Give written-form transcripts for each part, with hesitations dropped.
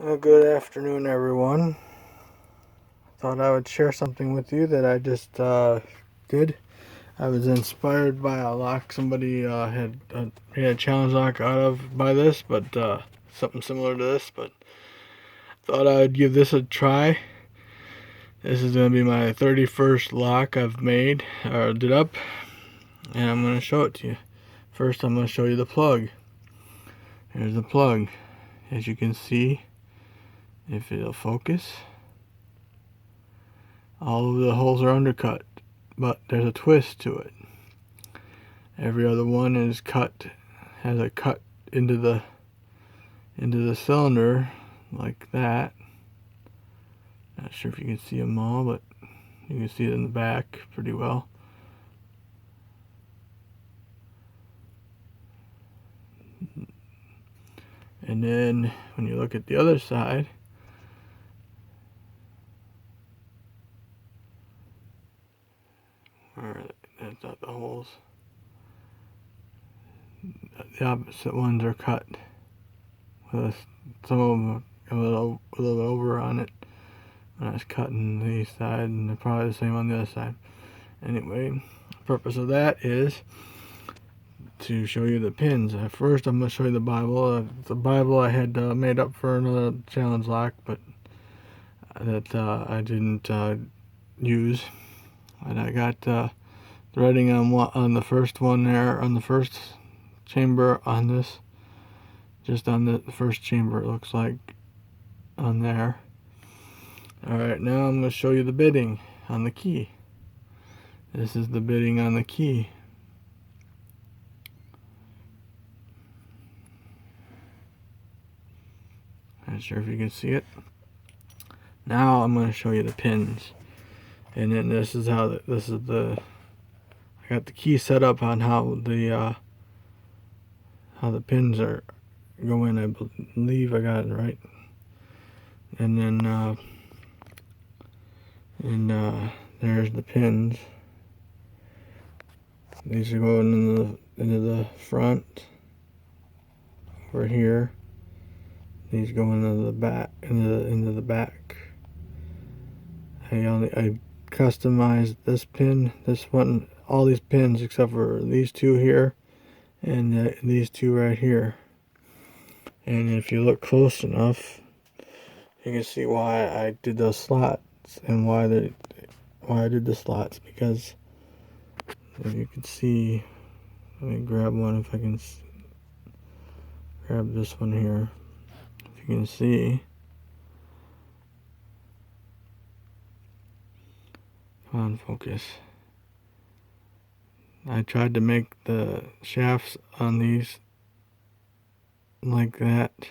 Good afternoon, everyone. Thought I would share something with you that I just did. I was inspired by a lock somebody had made a challenge lock out of by this, but something similar to this. But thought I would give this a try. This is going to be my 31st lock I've made or did up, and I'm going to show it to you. First, I'm going to show you the plug. Here's the plug. As you can see, if it'll focus, all of the holes are undercut, but there's a twist to it. Every other one is cut, has a cut into the cylinder like that. Not sure if you can see them all, but you can see it in the back pretty well. And then when you look at the other side, that's not the holes. The opposite ones are cut with some of them a little over on it. When I was cutting the side, and they're probably the same on the other side. Anyway, the purpose of that is to show you the pins. First, I'm going to show you the Bible. The Bible I had made up for another challenge lock, but that I didn't use. And I got threading on the first one there, on the first chamber on this, just on the first chamber, it looks like, on there. Alright, now I'm going to show you the bidding on the key. This is the bidding on the key. Not sure if you can see it. Now I'm going to show you the pins. And then this is how I got the key set up on how the pins are going. I believe I got it right. And then there's the pins. These are going into the front over here. These go into the back, into the back. I customized this pin, this one, all these pins except for these two here and these two right here. And if you look close enough, you can see why I did those slots and why I did the slots. Because if you can see, let me grab one if I can grab this one here. If you can see, come on, focus. I tried to make the shafts on these like that,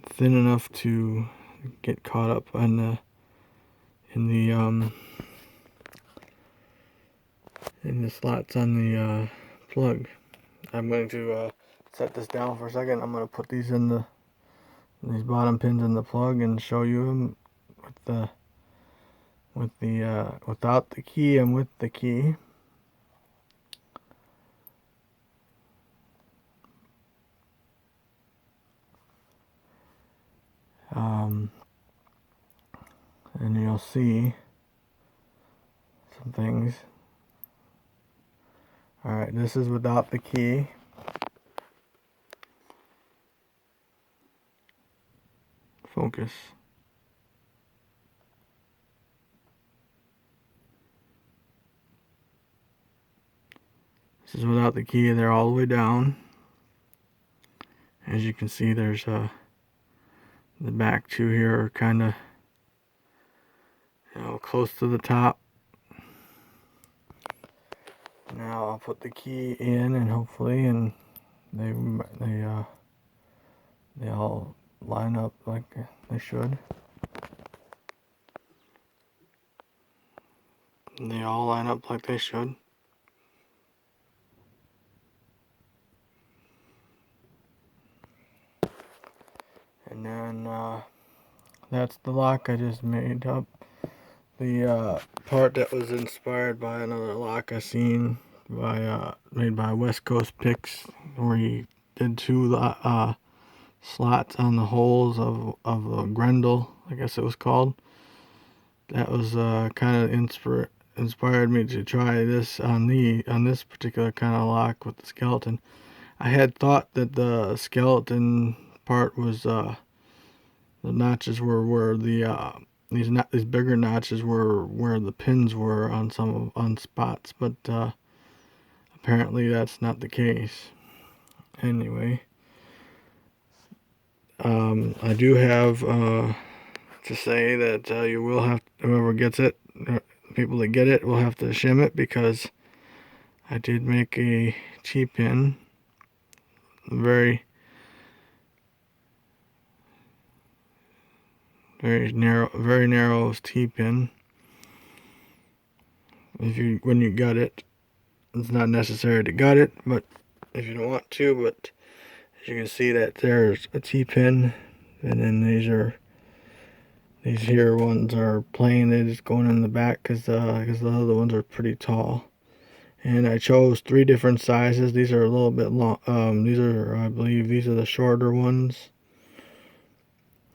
thin enough to get caught up on in the slots on the plug. I'm going to set this down for a second. I'm going to put these these bottom pins in the plug and show you them without the key and with the key. And you'll see some things. Alright, this is without the key. Focus. This is without the key. They're all the way down. As you can see, there's the back two here are kind of, close to the top. Now I'll put the key in, and hopefully, and they all line up like they should. They all line up like they should. And then that's the lock I just made up. The part that was inspired by another lock I seen made by West Coast Picks, where he did two slots on the holes of a Grendel, I guess it was called. That was kind of inspired me to try this on this particular kind of lock with the skeleton. I had thought that the skeleton part was the notches were where these bigger notches were where the pins were on spots, but apparently that's not the case. Anyway, I do have to say that you will have, whoever gets it, people that get it will have to shim it, because I did make a T-pin, very narrow T-pin. When you gut it, it's not necessary to gut it, but if you don't want to. But as you can see, that there's a T-pin, and then these here ones are plain. They're just going in the back because the other ones are pretty tall. And I chose 3 different sizes. These are a little bit long. I believe these are the shorter ones.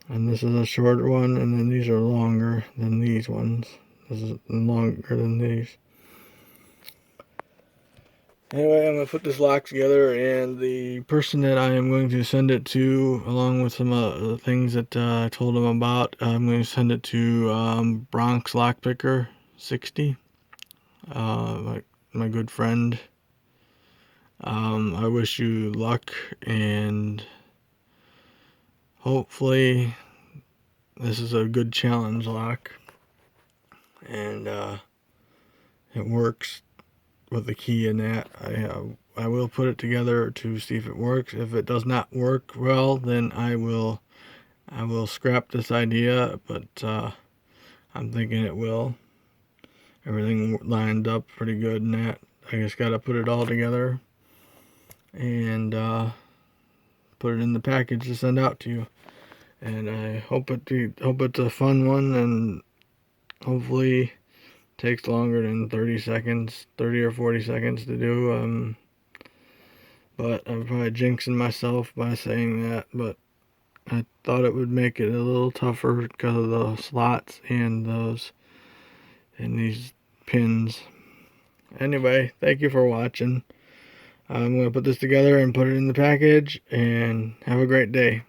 And this is a shorter one, and then these are longer than these ones. This is longer than these. Anyway, I'm going to put this lock together, and the person that I am going to send it to, along with some of the things that I told him about, I'm going to send it to Bronx Lockpicker 60, my good friend. I wish you luck, and hopefully this is a good challenge lock, and it works with the key in that. I will put it together to see if it works. If it does not work well, then I will scrap this idea, but I'm thinking it will. Everything lined up pretty good in that. I just got to put it all together and put it in the package to send out to you. And I hope it's a fun one, and hopefully takes longer than 30 or 40 seconds to do. But I'm probably jinxing myself by saying that, but I thought it would make it a little tougher because of the slots and these pins. Anyway, thank you for watching. I'm going to put this together and put it in the package, and have a great day.